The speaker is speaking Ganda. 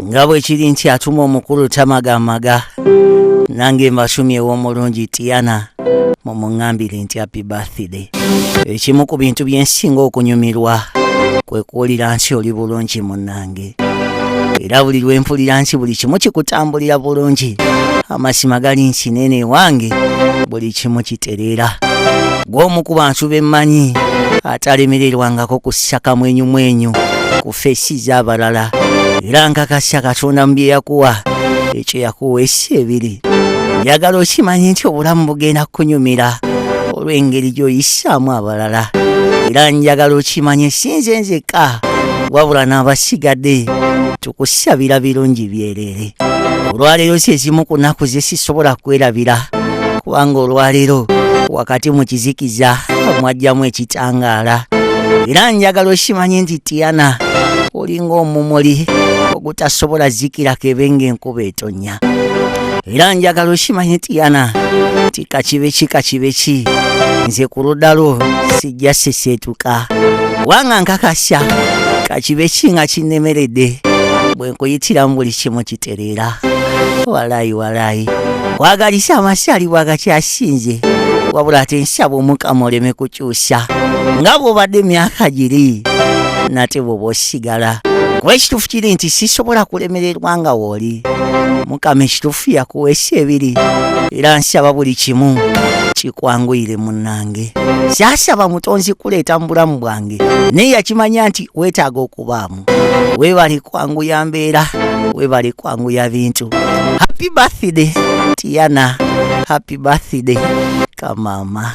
nga bwe kiri nti atuma omukulu tamagamaga nange mbasumyewo omulungi Tiana mumuŋŋambire nti happy birthday. Ekimu ku bintu byensinga okunyumirwa kwe kuwulira nsi oli bulungi munnange, era buli lwempulira nsi buli kimu kikutambulira bulungi, amasima gali nsi nene wange buli kimu kitereera. Gw'omu ku bantu bemmanyi atalemererwangako kussa kamwenyumwenyu ku feesi z'abalala, era nkakasa Katonda mu bye yakuwa ekyo yakuwa esi ebiri. Njagala okimanye nti obulamu bugenda kunyumira olw'engeri gy'oyisaamu abalala, era njagala okimanye sinze nzekka wabula n'abasigadde tukusabira birungi byereere. Olwaleero zezimu ku nnaku ze sisobola kwerabira, kubanga olwaleero wakati mu kizikiza mwajjamu ekitangaala, era njagala okimanye nti Tiana olinga omumuli ogutasobola zikira kebe ng'enkuba etonnya. Era njagala okimanye Tiana nti kakibe ki nze ku ludda lwo sijja seseetuka, wanga nkakasa kakibe ki nga kinnemeredde bwe nkuyitiramu buli kimu kitereera. Walayi wagalisa amasaali bwagakyasinze, wabula ate nsaba Omukama oleme kukyusa nga bw'obadde emyaka giri nate bw'oba osigala, kuba ekituufu kiri nti sisobola kulemererwa nga wooli. Mukama ekituufu yakuweesa ebiri, era nsaba buli kimu kikwanguyire munnange. Saasaba mutonzi kuleeta mu bulamu bwange, naye yakimanya nti weetaaga okubaamu. Weebale kwanguya mbeera, weebale kwanguya bintu. Happy birthday Tiana, happy birthday Kamama.